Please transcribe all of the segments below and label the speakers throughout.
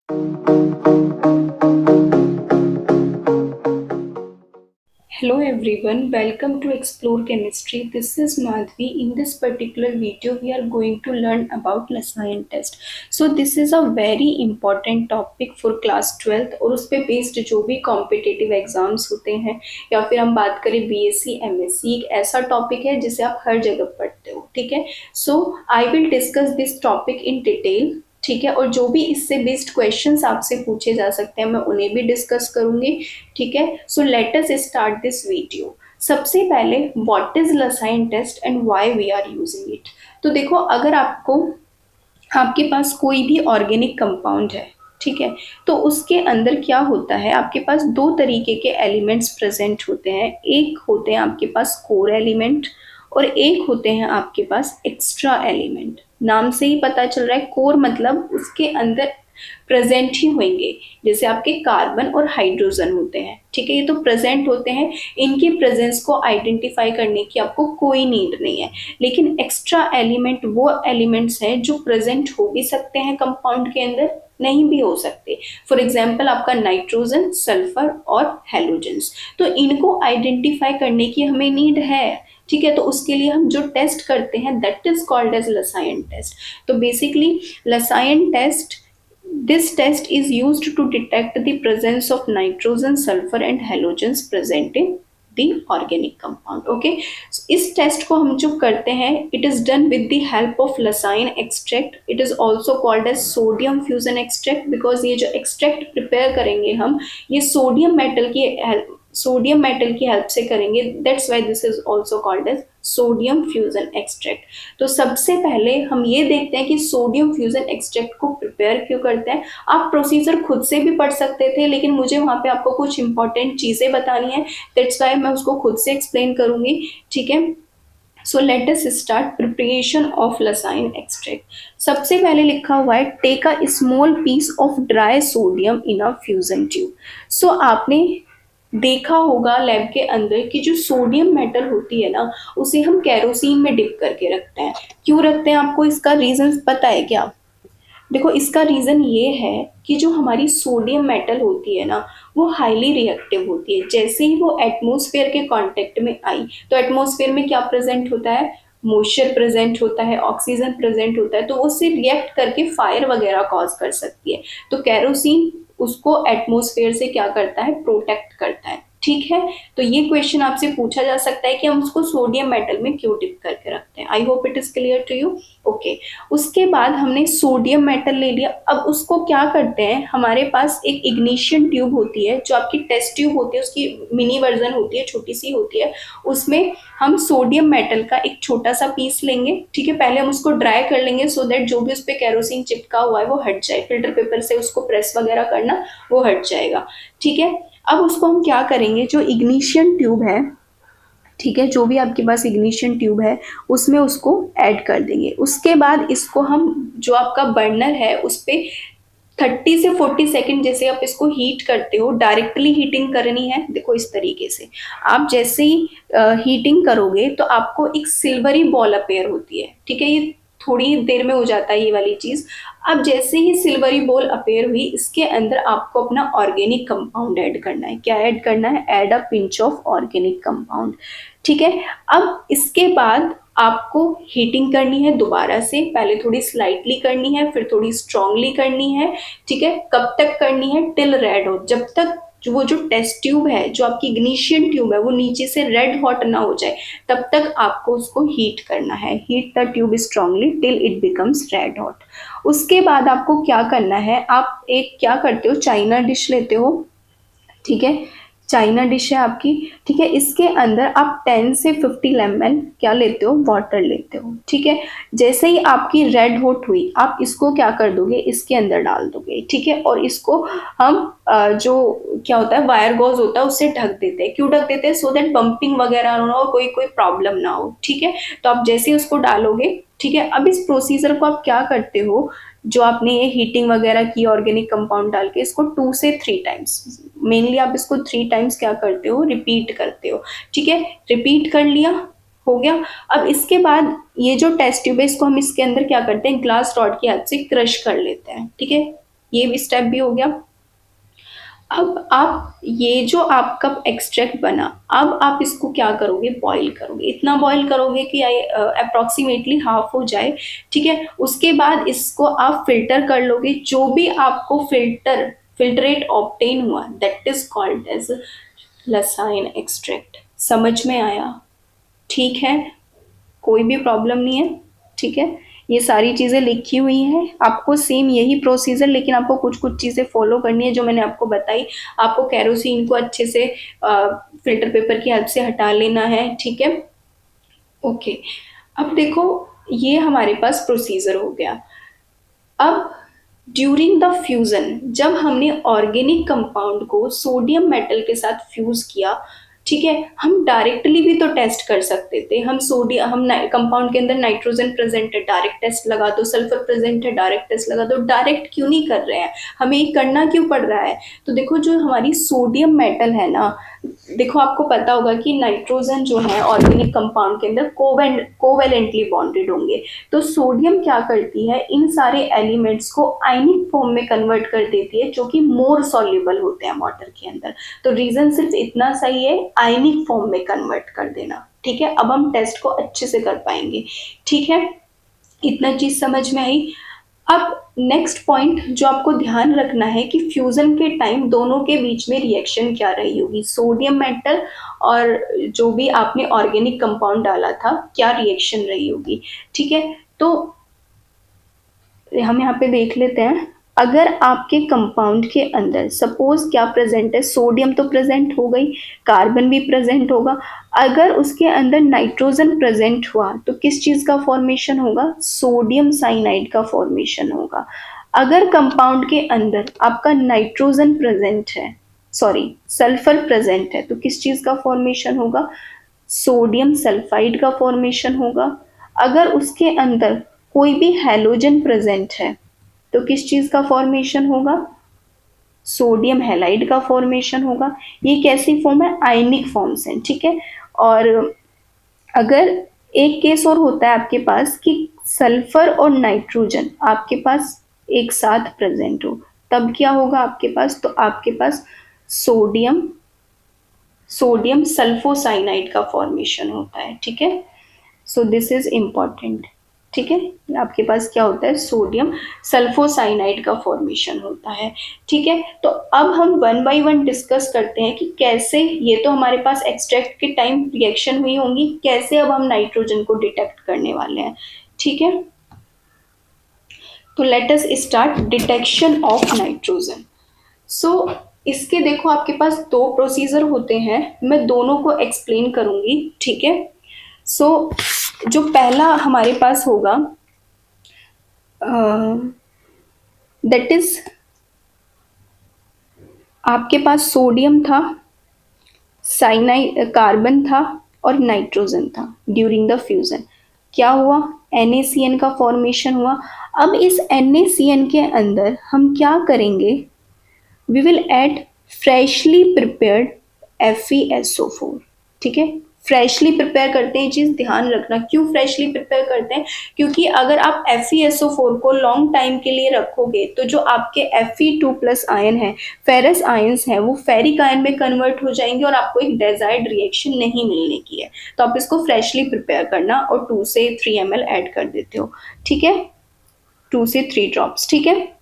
Speaker 1: Hello everyone, welcome to Explore Chemistry. This is Madhvi. In this particular video, we are going to learn about Lassaian test. So this is a very important topic for class 12th और उस पे based जो भी competitive exams होते हैं या फिर हम बात करें BSc, MSc, एक ऐसा topic है जिसे आप हर जगह पढ़ते हो, ठीक है? So I will discuss this topic in detail. ठीक है, और जो भी इससे बेस्ड क्वेश्चंस आपसे पूछे जा सकते हैं मैं उन्हें भी डिस्कस करूंगी. ठीक है, so let us start this video. सबसे पहले what is Lassaigne test and why we are using it. तो देखो, अगर आपके पास कोई भी ऑर्गेनिक कंपाउंड है, ठीक है, तो उसके अंदर क्या होता है, आपके पास दो तरीके के एलिमेंट्स प्रेजेंट होते हैं. एक होते हैं आपके पास कोर एलिमेंट और एक होते हैं आपके पास एक्स्ट्रा एलिमेंट. नाम से ही पता चल रहा है, कोर मतलब उसके अंदर प्रेजेंट ही होंगे, जैसे आपके कार्बन और हाइड्रोजन होते हैं. ठीक है, ये तो प्रेजेंट होते हैं, इनके प्रेजेंस को आइडेंटिफाई करने की आपको कोई नीड नहीं है. लेकिन एक्स्ट्रा एलिमेंट वो एलिमेंट्स हैं जो प्रेजेंट हो भी सकते हैं कंपाउंड के अंदर, नहीं भी हो सकते. फॉर एग्जाम्पल आपका नाइट्रोजन, सल्फर और हेलोजेंस, तो इनको आइडेंटिफाई करने की हमें नीड है. ठीक है, तो उसके लिए हम जो टेस्ट करते हैं that is called as Lassaigne test. तो basically Lassaigne test, this test is used to detect the presence of nitrogen, sulfur and halogens present in the organic compound. Okay, so इस टेस्ट को हम जो करते हैं, it is done with the help of lysine extract. It is also called as sodium fusion extract because ये जो extract prepare करेंगे हम, ये सोडियम मेटल की हेल्प से करेंगे. That's why this is also called as sodium fusion extract. तो सबसे पहले हम ये देखते हैं कि सोडियम फ्यूजन एक्सट्रैक्ट को प्रिपेयर क्यों करते हैं. आप प्रोसीजर खुद से भी पढ़ सकते थे, लेकिन मुझे वहाँ पे आपको कुछ इंपॉर्टेंट चीज़ें बतानी है, दैट्स वाई मैं उसको खुद से एक्सप्लेन करूँगी. ठीक है, so let us start preparation of Lassaigne extract. सबसे पहले लिखा हुआ है take a small piece of dry sodium in a fusion tube. So आपने देखा होगा लैब के अंदर कि जो सोडियम मेटल होती है ना, उसे हम केरोसिन में डिप करके रखते हैं. क्यों रखते हैं, आपको इसका रीजन पता है क्या? देखो, इसका रीजन ये है कि जो हमारी सोडियम मेटल होती है ना, वो हाईली रिएक्टिव होती है. जैसे ही वो एटमॉस्फेयर के कांटेक्ट में आई, तो एटमॉस्फेयर में क्या प्रेजेंट होता है, मॉइस्चर प्रेजेंट होता है, ऑक्सीजन प्रेजेंट होता है, तो उससे रिएक्ट करके फायर वगैरह कॉज कर सकती है. तो केरोसिन उसको एटमॉस्फेयर से क्या करता है, प्रोटेक्ट करता है. ठीक है, तो ये क्वेश्चन आपसे पूछा जा सकता है कि हम उसको सोडियम मेटल में क्यों डिप करके रखते हैं. I hope it is clear to you. Okay, उसके बाद हमने सोडियम मेटल ले लिया. अब उसको क्या करते हैं, हमारे पास एक इग्निशन ट्यूब होती है, जो आपकी टेस्ट ट्यूब होती है, उसकी मिनी वर्जन होती है, छोटी सी होती है. उसमें हम सोडियम मेटल का एक छोटा सा पीस लेंगे. ठीक है, पहले हम उसको ड्राई कर लेंगे सो दैट जो भी उस पर केरोसिन चिपका हुआ है वो हट जाए. फिल्टर पेपर से उसको प्रेस वगैरह करना, वो हट जाएगा. ठीक है, अब उसको हम क्या करेंगे, जो इग्निशन ट्यूब है, ठीक है, जो भी आपके पास इग्निशन ट्यूब है उसमें उसको ऐड कर देंगे. उसके बाद इसको हम, जो आपका बर्नर है उस पर 30 से 40 सेकेंड जैसे आप इसको हीट करते हो, डायरेक्टली हीटिंग करनी है. देखो इस तरीके से आप जैसे ही हीटिंग करोगे तो आपको एक सिल्वरी बॉल अपेयर होती है. ठीक है, ये थोड़ी देर में हो जाता है ये वाली चीज. अब जैसे ही सिल्वरी बॉल अपेयर हुई, इसके अंदर आपको अपना ऑर्गेनिक कंपाउंड ऐड करना है. क्या ऐड करना है, add a pinch of organic compound. ठीक है, अब इसके बाद आपको हीटिंग करनी है दोबारा से. पहले थोड़ी स्लाइटली करनी है, फिर थोड़ी स्ट्रांगली करनी है. ठीक है, कब तक करनी है, टिल रेड हो, जब तक वो जो टेस्ट ट्यूब है, जो आपकी इग्निशन ट्यूब है, वो नीचे से रेड हॉट ना हो जाए, तब तक आपको उसको हीट करना है. Heat the tube strongly till it becomes red hot. उसके बाद आपको क्या करना है, आप एक क्या करते हो, चाइना डिश लेते हो. ठीक है, चाइना डिश है आपकी. ठीक है, इसके अंदर आप 10 से 50 ml क्या लेते हो, वाटर लेते हो. ठीक है, जैसे ही आपकी रेड हॉट हुई, आप इसको क्या कर दोगे, इसके अंदर डाल दोगे. ठीक है, और इसको हम जो क्या होता है, वायर गॉज होता है, उससे ढक देते हैं. क्यों ढक देते हैं, सो दैट बम्पिंग वगैरह ना हो, कोई प्रॉब्लम ना हो. ठीक है, तो आप जैसे ही उसको डालोगे, ठीक है, अब इस प्रोसीजर को आप क्या करते हो, जो आपने ये हीटिंग वगैरह की ऑर्गेनिक कंपाउंड डाल के, इसको 2 से 3 टाइम्स, मेनली आप इसको 3 टाइम्स क्या करते हो, रिपीट करते हो. ठीक है, रिपीट कर लिया, हो गया. अब इसके बाद ये जो टेस्ट ट्यूब है, इसको हम इसके अंदर क्या करते हैं, ग्लास रॉड की हेल्प से क्रश कर लेते हैं. ठीक है, ये भी स्टेप भी हो गया। अब आप ये जो आपका एक्सट्रैक्ट बना, अब आप इसको क्या करोगे, बॉईल करोगे। इतना बॉईल करोगे कि अप्रोक्सीमेटली हाफ हो जाए, ठीक है। उसके बाद इसको आप फिल्टर कर लोगे। जो भी आपको फिल्टरेट ऑब्टेन हुआ, that is called as Lassaigne extract. समझ में आया? ठीक है, कोई भी प्रॉब्लम नहीं है, ठीक है। ये सारी चीज़ें लिखी हुई हैं, आपको सेम यही प्रोसीजर, लेकिन आपको कुछ कुछ चीज़ें फॉलो करनी है जो मैंने आपको बताई। आपको कैरोसिन को अच्छे से फिल्टर पेपर की हेल्प से हटा लेना है, ठीक है। ओके, अब देखो, ये हमारे पास प्रोसीजर हो गया। अब ड्यूरिंग द फ्यूजन, जब हमने ऑर्गेनिक कंपाउंड को सोडियम मेटल के साथ फ्यूज किया, ठीक है, हम डायरेक्टली भी तो टेस्ट कर सकते थे। हम कंपाउंड के अंदर नाइट्रोजन प्रेजेंट है, डायरेक्ट टेस्ट लगा दो। सल्फर प्रेजेंट है, डायरेक्ट टेस्ट लगा दो। डायरेक्ट क्यों नहीं कर रहे हैं, हमें ये करना क्यों पड़ रहा है? तो देखो, जो हमारी सोडियम मेटल है ना, देखो आपको पता होगा कि नाइट्रोजन जो है ऑर्गेनिक कंपाउंड के अंदर कोवेलेंटली बॉन्डेड होंगे। तो सोडियम क्या करती है, इन सारे एलिमेंट्स को आयनिक फॉर्म में कन्वर्ट कर देती है, जो कि मोर सॉल्युबल होते हैं वाटर के अंदर। तो रीजन सिर्फ इतना सही है, आयनिक फॉर्म में कन्वर्ट कर देना, ठीक है। अब हम टेस्ट को अच्छे से कर पाएंगे, ठीक है। इतना चीज समझ में आई। अब नेक्स्ट पॉइंट जो आपको ध्यान रखना है कि फ्यूजन के टाइम दोनों के बीच में रिएक्शन क्या रही होगी, सोडियम मेटल और जो भी आपने ऑर्गेनिक कंपाउंड डाला था, क्या रिएक्शन रही होगी, ठीक है। तो हम यहाँ पे देख लेते हैं। अगर आपके कंपाउंड के अंदर सपोज क्या प्रेजेंट है, सोडियम तो प्रेजेंट हो गई, कार्बन भी प्रेजेंट होगा। अगर उसके अंदर नाइट्रोजन प्रेजेंट हुआ तो किस चीज का फॉर्मेशन होगा, सोडियम साइनाइड का फॉर्मेशन होगा। अगर कंपाउंड के अंदर आपका नाइट्रोजन प्रेजेंट है, सॉरी सल्फर प्रेजेंट है, तो किस चीज का फॉर्मेशन होगा, सोडियम सल्फाइड का फॉर्मेशन होगा। अगर उसके अंदर कोई भी हैलोजन प्रेजेंट है तो किस चीज का फॉर्मेशन होगा, सोडियम हैलाइड का फॉर्मेशन होगा। ये कैसी फॉर्म है, आयनिक फॉर्म्स हैं, ठीक है। और अगर एक केस और होता है आपके पास कि सल्फर और नाइट्रोजन आपके पास एक साथ प्रेजेंट हो, तब क्या होगा आपके पास, तो आपके पास सोडियम सोडियम सल्फोसाइनाइड का फॉर्मेशन होता है, ठीक है। सो दिस इज इम्पॉर्टेंट, ठीक है। आपके पास क्या होता है, सोडियम सल्फोसाइनाइड का फॉर्मेशन होता है, ठीक है। तो अब हम वन बाय वन डिस्कस करते हैं कि कैसे, ये तो हमारे पास एक्सट्रैक्ट के टाइम रिएक्शन हुई होंगी, कैसे अब हम नाइट्रोजन को डिटेक्ट करने वाले हैं, ठीक है। तो let us start detection of nitrogen. So इसके देखो आपके पास दो प्रोसीजर होते हैं, मैं दोनों को एक्सप्लेन करूंगी, ठीक है। सो जो पहला हमारे पास होगा, दैट इज, आपके पास सोडियम था, साइनाइड कार्बन था और नाइट्रोजन था। ड्यूरिंग द फ्यूजन क्या हुआ, NaCN का फॉर्मेशन हुआ। अब इस NaCN के अंदर हम क्या करेंगे, we will add freshly prepared FeSO4, ठीक है। फ्रेशली प्रिपेयर करते हैं, चीज ध्यान रखना। क्यों फ्रेशली प्रिपेयर करते हैं, क्योंकि अगर आप FeSO4 को लॉन्ग टाइम के लिए रखोगे तो जो आपके Fe2+ आयन है, फेरस आयंस है, वो फेरिक आयन में कन्वर्ट हो जाएंगे और आपको एक डिजायर्ड रिएक्शन नहीं मिलने की है। तो आप इसको फ्रेशली प्रिपेयर करना और 2 से 3 ml ऐड कर देते हो, ठीक है, 2 से 3 ड्रॉप्स, ठीक है।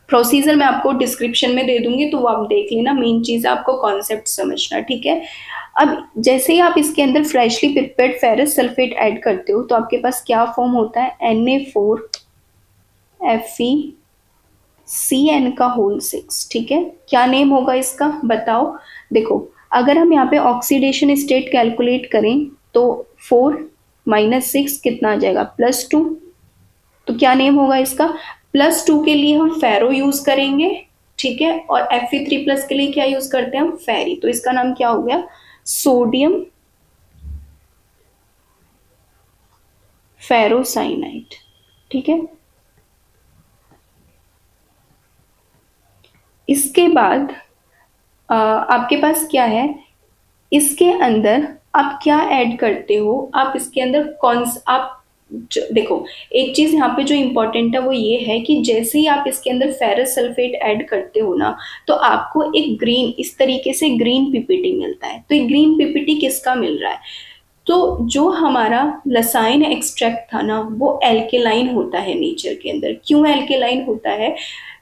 Speaker 1: प्रोसीजर मैं आपको डिस्क्रिप्शन में दे दूंगी, तो वो आप देख लेना। मेन चीज है आपको कॉन्सेप्ट समझना, ठीक है। अब जैसे ही आप इसके अंदर freshly prepared ferrous sulphate add करते हो तो आपके पास क्या फॉर्म होता है, Na4FeCN का होल 6, ठीक है। क्या नेम होगा इसका, बताओ। देखो, अगर हम यहाँ पे ऑक्सीडेशन स्टेट कैलकुलेट करें तो 4 - 6 कितना आ जाएगा, +2। तो क्या नेम होगा इसका, +2 के लिए हम फेरो यूज करेंगे, ठीक है। और Fe3+ के लिए क्या यूज करते हैं हम, फेरी। तो इसका नाम क्या हो गया, सोडियम फेरोसाइनाइड, ठीक है। इसके बाद आपके पास क्या है, इसके अंदर आप क्या ऐड करते हो, आप इसके अंदर आप देखो, एक चीज यहाँ पे जो इम्पोर्टेंट है वो ये है कि जैसे ही आप इसके अंदर फेरस सल्फेट ऐड करते हो ना, तो आपको एक ग्रीन, इस तरीके से ग्रीन पीपीटी मिलता है। तो ये ग्रीन पीपीटी किसका मिल रहा है? तो जो हमारा लसाइन एक्सट्रैक्ट था ना, वो एल्केलाइन होता है नेचर के अंदर। क्यों एल्केलाइन होता है?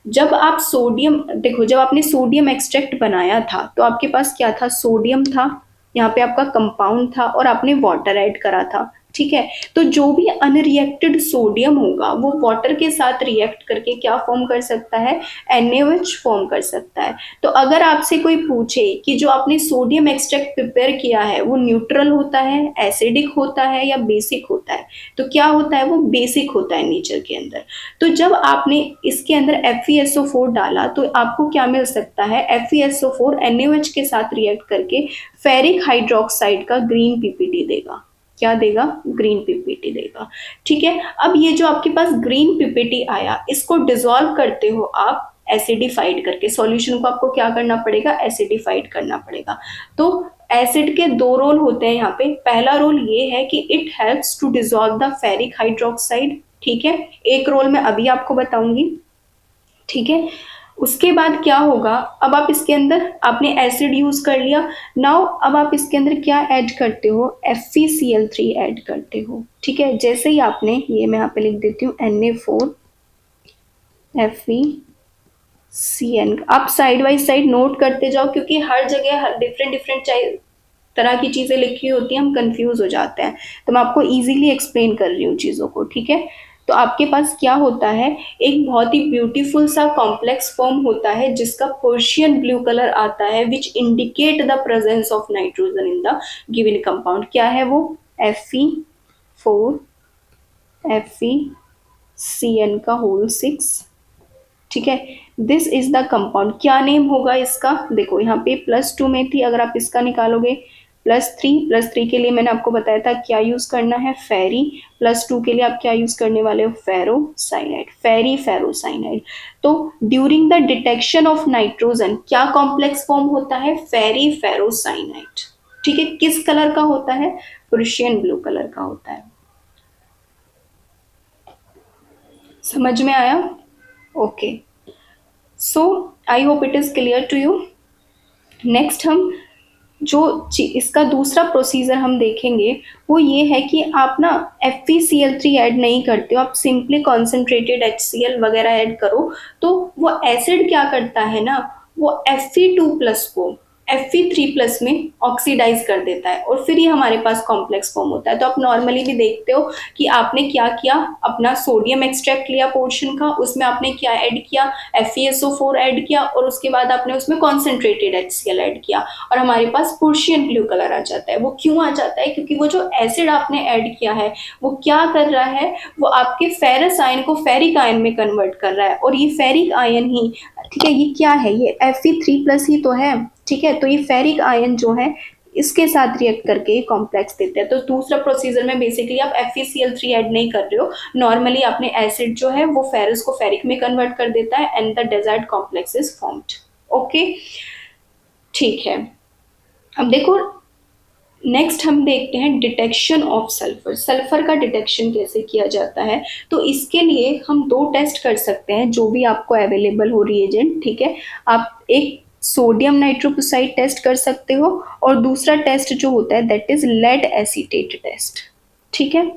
Speaker 1: जब आप सोडियम, देखो जब आपने सोडियम एक्सट्रैक्ट बनाया था तो आपके पास क्या था? सोडियम था, यहाँ पे आपका कंपाउंड था और आपने वाटर ऐड करा था, ठीक है। तो जो भी अनरिएक्टेड सोडियम होगा वो वाटर के साथ रिएक्ट करके क्या फॉर्म कर सकता है? NaOH फॉर्म कर सकता है। तो अगर आपसे कोई पूछे कि जो आपने सोडियम एक्सट्रैक्ट प्रिपेयर किया है वो न्यूट्रल होता है, एसिडिक होता है या बेसिक होता है, तो क्या होता है? वो बेसिक होता है नेचर के अंदर। तो जब आपने इसके अंदर FeSO4 डाला तो आपको क्या मिल सकता है? FeSO4 NaOH के साथ रिएक्ट करके फेरिक हाइड्रोक्साइड का ग्रीन पीपीटी देगा। क्या देगा? ग्रीन पीपीटी देगा, ठीक है। अब ये जो आपके पास ग्रीन पीपीटी आया, इसको डिसॉल्व करते हो आप एसिडिफाइड करके। सॉल्यूशन को आपको क्या करना पड़ेगा? एसिडिफाइड करना पड़ेगा। तो एसिड के दो रोल होते हैं यहाँ पे। पहला रोल ये है कि it helps to dissolve the ferric hydroxide, ठीक है। एक रोल मैं अभी आपको बताऊंगी, ठीक है। उसके बाद क्या होगा? अब आप इसके अंदर, आपने एसिड यूज कर लिया, नाउ अब आप इसके अंदर क्या ऐड करते हो? FeCl3 ऐड करते हो, ठीक है। जैसे ही आपने, ये मैं यहाँ पे लिख देती हूँ Na4 FeCN, आप साइड बाई साइड नोट करते जाओ, क्योंकि हर जगह डिफरेंट डिफरेंट तरह की चीजें लिखी होती हैं, हम कंफ्यूज हो जाते हैं। तो मैं आपको इजीली एक्सप्लेन कर रही हूँ चीजों को, ठीक है। तो आपके पास क्या होता है? एक बहुत ही ब्यूटीफुल सा कॉम्प्लेक्स फॉर्म होता है जिसका पर्शियन ब्लू कलर आता है, which indicate the presence of nitrogen in the given compound. क्या है वो? Fe4 FeCN का होल 6, ठीक है। This is the compound. क्या नेम होगा इसका? देखो यहाँ पे +2 में थी, अगर आप इसका निकालोगे +3 के लिए मैंने आपको बताया था क्या यूज करना है? फेरी। +2 के लिए आप क्या यूज करने वाले हो? फेरोसाइनाइड, फेरी फेरोसाइनाइड। तो during the detection of nitrogen क्या कॉम्प्लेक्स फॉर्म होता है? फेरी फेरोसाइनाइड, ठीक है। किस कलर का होता है? पर्शियन ब्लू कलर का होता है। समझ में आया? Okay, so I hope it is clear to you. Next हम जो इसका दूसरा प्रोसीजर हम देखेंगे वो ये है कि आप ना FeCl3 ऐड नहीं करते हो, आप सिंपली कॉन्सेंट्रेटेड HCl वगैरह ऐड करो। तो वो एसिड क्या करता है ना, वो Fe2+ को Fe3+ में ऑक्सीडाइज कर देता है और फिर ये हमारे पास कॉम्प्लेक्स फॉर्म होता है। तो आप नॉर्मली भी देखते हो कि आपने क्या किया, अपना सोडियम एक्सट्रैक्ट लिया पोर्शन का, उसमें आपने क्या ऐड किया? FeSO4 ऐड किया और उसके बाद आपने उसमें कॉन्सेंट्रेटेड HCl ऐड किया और हमारे पास पर्शियन ब्लू कलर आ जाता है। वो क्यों आ जाता है? क्योंकि वो जो एसिड आपने ऐड किया है वो क्या कर रहा है? वो आपके फेरस आयन को फेरिक आयन में कन्वर्ट कर रहा है, और ये फेरिक आयन ही, ठीक है, ये क्या है? ये Fe3+ ही तो है, ठीक है। तो ये फेरिक आयन जो है इसके साथ रिएक्ट करके कॉम्प्लेक्स देते हैं। तो दूसरा प्रोसीजर में बेसिकली आप FeCl3 ऐड नहीं कर रहे हो, नॉर्मली आपने एसिड जो है वो फेरस को फेरिक में कन्वर्ट कर देता है and the desert complex is formed. Okay, ठीक है। अब देखो नेक्स्ट हम देखते हैं डिटेक्शन ऑफ सल्फर। सल्फर का डिटेक्शन कैसे किया जाता है? तो इसके लिए हम दो टेस्ट कर सकते हैं जो भी आपको अवेलेबल हो रिएजेंट, ठीक है। आप एक सोडियम नाइट्रोक्साइड टेस्ट कर सकते हो और दूसरा टेस्ट जो होता है that is lead acetate test, ठीक है।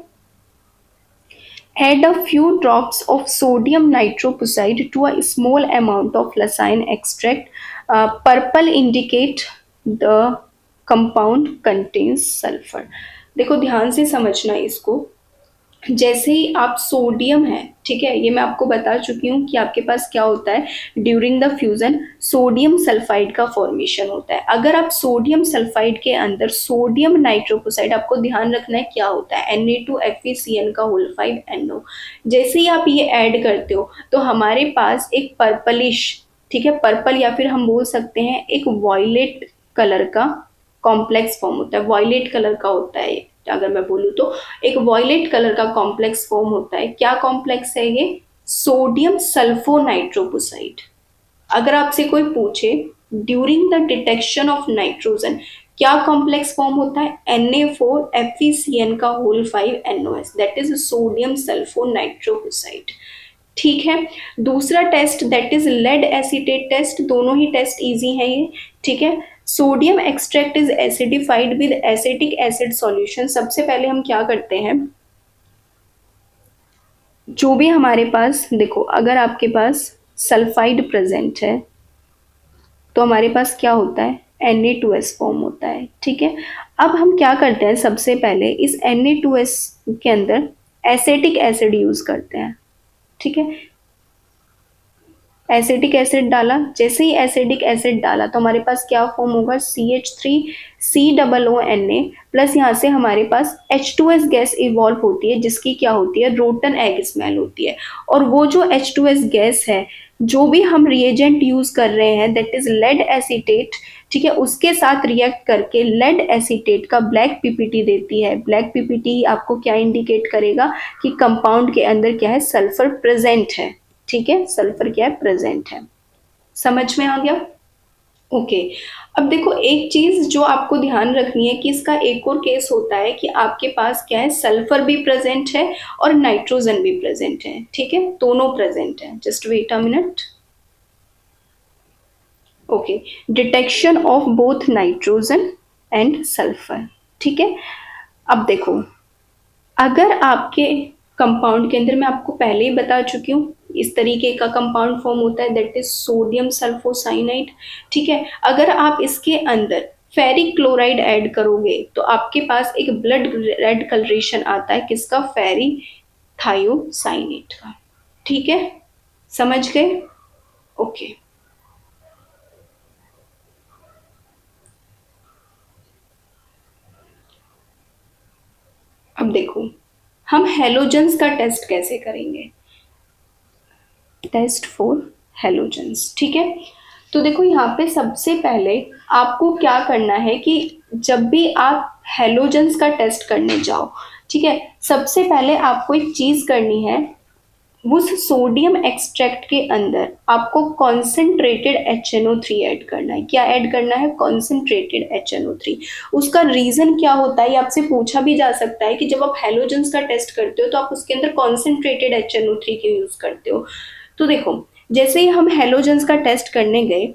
Speaker 1: Add a few drops of sodium nitroprusside to a small amount of lysine extract. Purple indicate the compound contains sulfur. देखो ध्यान से समझना इसको। जैसे ही आप सोडियम है, ठीक है, ये मैं आपको बता चुकी हूँ कि आपके पास क्या होता है during the fusion, sodium sulphide का फॉर्मेशन होता है। अगर आप सोडियम सल्फाइड के अंदर सोडियम नाइट्रोक्साइड, आपको ध्यान रखना है क्या होता है, Na2FeCN का होल 5 NO। जैसे ही आप ये ऐड करते हो तो हमारे पास एक पर्पलिश, ठीक है, पर्पल या फिर हम बोल सकते हैं एक वॉयलेट कलर का कॉम्प्लेक्स फॉर्म होता है। वॉयलेट कलर का होता है, अगर मैं बोलूँ तो एक वॉयलेट कलर का कॉम्प्लेक्स फॉर्म होता है। क्या कॉम्प्लेक्स है ये? Sodium sulphonitroprusside. अगर आपसे कोई पूछे during the detection of nitrogen क्या कॉम्प्लेक्स फॉर्म होता है? Na4FeCN का whole 5NOS, that is sodium sulphur nitroxide. ठीक है। दूसरा test that is lead acetate test, दोनों ही टेस्ट इजी है ये। ठीक है। Sodium extract is acidified with acetic acid solution. सबसे पहले हम क्या करते हैं, जो भी हमारे पास, देखो अगर आपके पास सल्फाइड प्रेजेंट है तो हमारे पास क्या होता है, Na2S फॉर्म होता है। ठीक है। अब हम क्या करते हैं, सबसे पहले इस Na2S के अंदर एसिटिक एसिड यूज करते हैं। ठीक है। एसिटिक एसिड डाला, जैसे ही एसिडिक एसिड डाला तो हमारे पास क्या फॉर्म होगा, CH3COONA प्लस यहाँ से हमारे पास H2S गैस इवॉल्व होती है, जिसकी क्या होती है, रोटन एग स्मेल होती है। और वो जो H2S गैस है, जो भी हम रिएजेंट यूज कर रहे हैं दैट इज लेड एसीटेट, ठीक है, उसके साथ रिएक्ट करके लेड एसीटेट का ब्लैक पीपीटी देती है। ब्लैक पीपीटी आपको क्या इंडिकेट करेगा कि कंपाउंड के अंदर क्या है, सल्फर प्रेजेंट है। ठीक है, सल्फर क्या है, प्रेजेंट है। समझ में आ गया? ओके। अब देखो एक चीज जो आपको ध्यान रखनी है कि इसका एक और केस होता है कि आपके पास क्या है, सल्फर भी प्रेजेंट है और नाइट्रोजन भी प्रेजेंट है। ठीक है, दोनों प्रेजेंट है। Just wait a minute. Okay, detection of both nitrogen and sulphur. ठीक है। अब देखो, अगर आपके कंपाउंड के अंदर, मैं आपको पहले ही बता चुकी हूँ, इस तरीके का कंपाउंड फॉर्म होता है दैट इज सोडियम सल्फोसाइनाइड। ठीक है। अगर आप इसके अंदर फेरिक क्लोराइड ऐड करोगे तो आपके पास एक ब्लड रेड कलरेशन आता है, किसका, फेरी थायोसाइनेट का। ठीक है, समझ गए? ओके। अब देखो हम हेलोजेंस का टेस्ट कैसे करेंगे, टेस्ट फॉर हेलोजेंस। ठीक है। तो देखो यहाँ पे सबसे पहले आपको क्या करना है कि जब भी आप हेलोजेंस का टेस्ट करने जाओ, ठीक है, सबसे पहले आपको एक चीज करनी है, उस सोडियम एक्सट्रैक्ट के अंदर आपको कॉन्सेंट्रेटेड HNO3 ऐड करना है। क्या ऐड करना है, कॉन्सेंट्रेटेड HNO3। उसका रीजन क्या होता है, ये आपसे पूछा भी जा सकता है कि जब आप हेलोजेंस का टेस्ट करते हो तो आप उसके अंदर कॉन्सेंट्रेटेड HNO3 के यूज करते हो। तो देखो, जैसे ही हम हेलोजेंस का टेस्ट करने गए,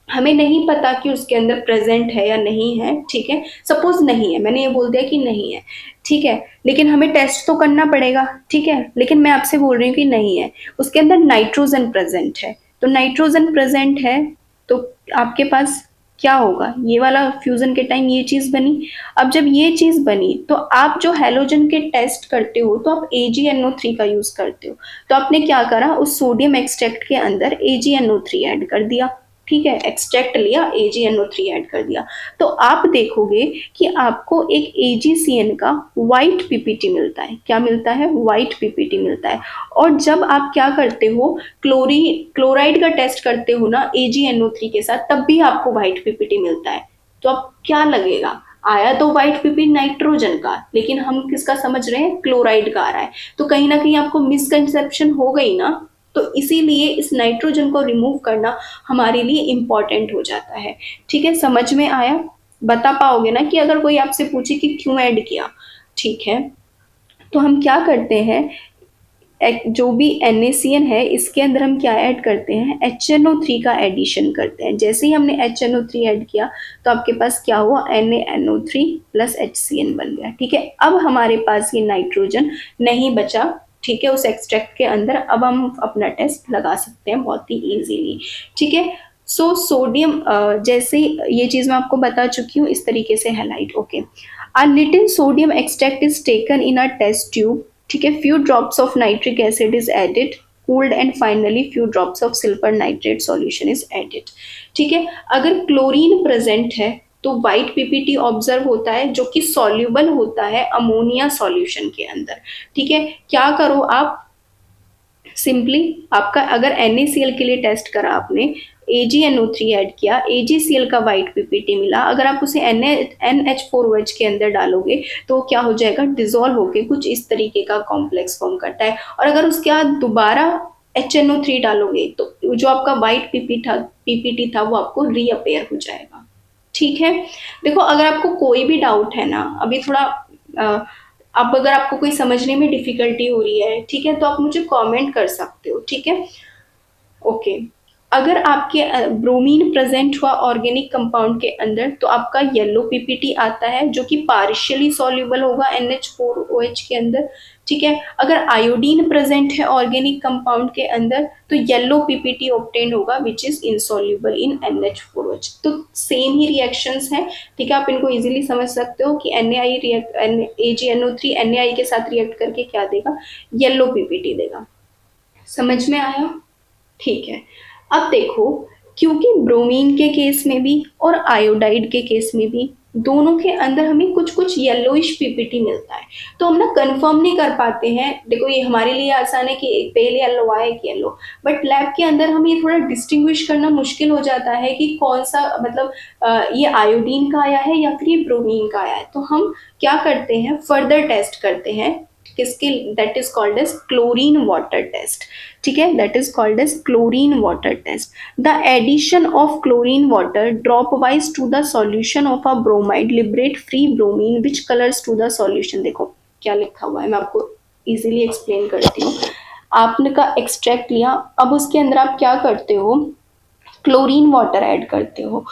Speaker 1: हमें नहीं पता कि उसके अंदर प्रेजेंट है या नहीं है। ठीक है, सपोज नहीं है, मैंने ये बोल दिया कि नहीं है। ठीक है, लेकिन हमें टेस्ट तो करना पड़ेगा। ठीक है, लेकिन मैं आपसे बोल रही हूँ कि नहीं है, उसके अंदर नाइट्रोजन प्रेजेंट है। तो नाइट्रोजन प्रेजेंट है तो आपके पास क्या होगा, ये वाला फ्यूजन के टाइम ये चीज बनी। अब जब ये चीज बनी तो आप जो हेलोजन के टेस्ट करते हो तो आप AgNO3 का यूज करते हो। तो आपने क्या करा, उस सोडियम एक्सट्रैक्ट के अंदर AgNO3 ऐड कर दिया। ठीक है, एक्सट्रैक्ट लिया, AgNO3 ऐड कर दिया, तो आप देखोगे कि आपको एक AgCN का व्हाइट पीपीटी मिलता है। क्या मिलता है, व्हाइट पीपीटी मिलता है। और जब आप क्या करते हो, क्लोराइड का टेस्ट करते हो ना AgNO3 के साथ, तब भी आपको व्हाइट पीपीटी मिलता है। तो अब क्या लगेगा, आया तो व्हाइट पीपीटी नाइट्रोजन का, लेकिन हम किसका समझ रहे हैं, क्लोराइड का आ रहा है। तो कहीं ना कहीं आपको मिसकंसेप्शन हो गई ना। तो इसीलिए इस नाइट्रोजन को रिमूव करना हमारे लिए इम्पॉर्टेंट हो जाता है। ठीक है, समझ में आया? बता पाओगे ना कि अगर कोई आपसे पूछे कि क्यों ऐड किया। ठीक है, तो हम क्या करते हैं, जो भी NaCN है इसके अंदर हम क्या ऐड करते हैं, HNO3 का एडिशन करते हैं। जैसे ही हमने HNO3 ऐड किया तो आपके पास क्या हुआ, NaNO3 प्लस HCN बन गया। ठीक है, अब हमारे पास ये नाइट्रोजन नहीं बचा। ठीक है, उस एक्सट्रैक्ट के अंदर अब हम अपना टेस्ट लगा सकते हैं बहुत ही इजीली। ठीक है। सो सोडियम, जैसे ये चीज मैं आपको बता चुकी हूँ, इस तरीके से halide. Okay, a little sodium extract is taken in a test tube. ठीक है, few drops of nitric acid is added, cooled and finally few drops of silver nitrate solution is added। ठीक है, अगर क्लोरीन प्रेजेंट है तो white PPT observe होता है, जो कि सॉल्युबल होता है अमोनिया सॉल्यूशन के अंदर। ठीक है, क्या करो आप, सिंपली आपका अगर NaCl के लिए टेस्ट करा आपने, AgNO3 ऐड किया, AgCl का व्हाइट पीपीटी मिला, अगर आप उसे NH4OH के अंदर डालोगे तो क्या हो जाएगा, डिजोल्व होके कुछ इस तरीके का कॉम्प्लेक्स फॉर्म करता है। और अगर उसके बाद दोबारा HNO3 डालोगे तो जो आपका व्हाइट पीपीटी था वो आपको रीअपेयर हो जाएगा। ठीक है। देखो अगर आपको कोई भी डाउट है ना, अभी थोड़ा अब अगर आपको कोई समझने में डिफिकल्टी हो रही है, ठीक है, तो आप मुझे कमेंट कर सकते हो, ठीक है। ओके, अगर आपके ब्रोमीन प्रेजेंट हुआ ऑर्गेनिक कंपाउंड के अंदर तो आपका येलो पीपीटी आता है जो कि पार्शियली सॉल्युबल होगा NH4OH के अंदर, ठीक है। अगर आयोडीन प्रेजेंट है ऑर्गेनिक कंपाउंड के अंदर तो येलो पीपीटी ऑब्टेन होगा which is insoluble in NH4OH। तो सेम ही रिएक्शंस हैं, ठीक है, आप इनको इजीली समझ सकते हो कि NaI रिएक्ट AgNO3 NaI के साथ रिएक्ट करके क्या देगा, येलो पीपीटी देगा। समझ में आया? ठीक है। अब देखो, क्योंकि ब्रोमीन के केस में भी और आयोडाइड के केस में भी दोनों के अंदर हमें कुछ कुछ येलोइश पीपीटी मिलता है, तो हम ना कंफर्म नहीं कर पाते हैं। देखो ये हमारे लिए आसान है कि पेल येलो आया कि येलो, बट लैब के अंदर हमें ये थोड़ा डिस्टिंग्विश करना मुश्किल हो जाता है कि कौन सा मतलब ये आयोडीन का आया है या फिर ये ब्रोमीन का आया है। तो हम क्या करते हैं, फर्दर टेस्ट करते हैं किसके, that is called as chlorine water test, ठीक है, that is called as chlorine water test. The addition of chlorine water dropwise to the solution of a bromide liberate free bromine which colours to the solution. देखो क्या लिखा हुआ है, मैं आपको easily explain करती हूँ। आपने का एक्सट्रैक्ट लिया, अब उसके अंदर आप क्या करते हो, क्लोरीन वाटर ऐड करते हो,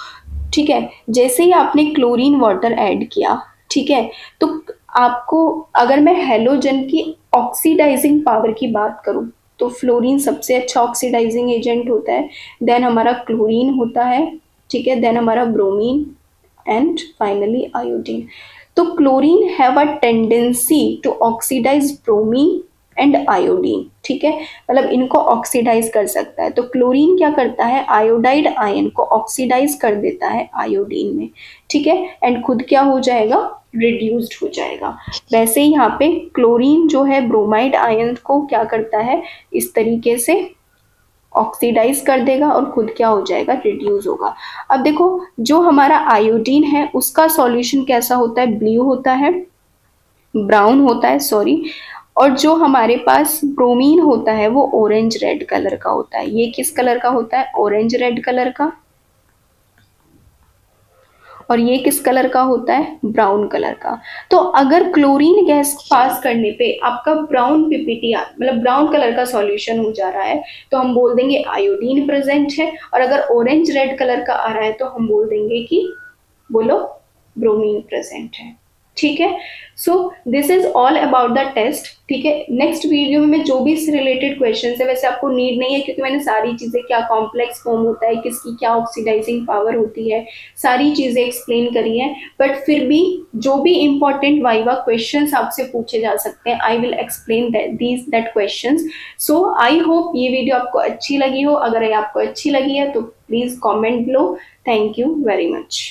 Speaker 1: ठीक है। जैसे ही आपने क्लोरीन वाटर ऐड किया, ठीक है, तो आपको, अगर मैं हेलोजन की ऑक्सीडाइजिंग पावर की बात करूं तो फ्लोरीन सबसे अच्छा ऑक्सीडाइजिंग एजेंट होता है, देन हमारा क्लोरीन होता है, ठीक है, देन हमारा ब्रोमीन एंड फाइनली आयोडीन। तो chlorine have a tendency to oxidise bromine and iodine, ठीक है, मतलब इनको ऑक्सीडाइज कर सकता है। तो क्लोरीन क्या करता है, आयोडाइड आयन को ऑक्सीडाइज कर देता है आयोडीन में, ठीक है, एंड खुद क्या हो जाएगा, रिड्यूस्ड हो जाएगा। वैसे ही यहाँ पे क्लोरीन जो है ब्रोमाइड आयन को क्या करता है, इस तरीके से ऑक्सीडाइज कर देगा और खुद क्या हो जाएगा, रिड्यूस होगा। अब देखो जो हमारा आयोडीन है उसका सॉल्यूशन कैसा होता है, ब्लू होता है, ब्राउन होता है सॉरी, और जो हमारे पास ब्रोमीन होता है वो ऑरेंज रेड कलर का होता है। ये किस कलर का होता है, ऑरेंज रेड कलर का, और ये किस कलर का होता है, ब्राउन कलर का। तो अगर क्लोरीन गैस पास करने पे आपका ब्राउन पीपीटी मतलब ब्राउन कलर का सॉल्यूशन हो जा रहा है तो हम बोल देंगे आयोडीन प्रेजेंट है, और अगर ऑरेंज रेड कलर का आ रहा है तो हम बोल देंगे कि बोलो ब्रोमीन प्रेजेंट है, ठीक है। So this is all about the test, ठीक है। नेक्स्ट वीडियो में मैं जो भी इससे रिलेटेड क्वेश्चन है, वैसे आपको नीड नहीं है क्योंकि मैंने सारी चीजें, क्या कॉम्प्लेक्स फॉर्म होता है, किसकी क्या ऑक्सीडाइजिंग पावर होती है, सारी चीजें एक्सप्लेन करी है, बट फिर भी जो भी इंपॉर्टेंट वाइवा क्वेश्चंस आपसे पूछे जा सकते हैं I will explain that questions. So I hope ये वीडियो आपको अच्छी लगी हो। अगर ये आपको अच्छी लगी है तो please comment below. Thank you very much.